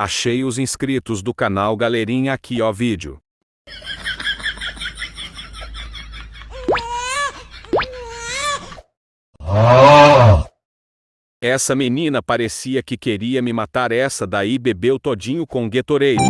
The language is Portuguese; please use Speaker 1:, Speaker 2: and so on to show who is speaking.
Speaker 1: Achei os inscritos do canal galerinha aqui ó vídeo. Essa menina parecia que queria me matar, essa daí bebeu todinho com Gatorade.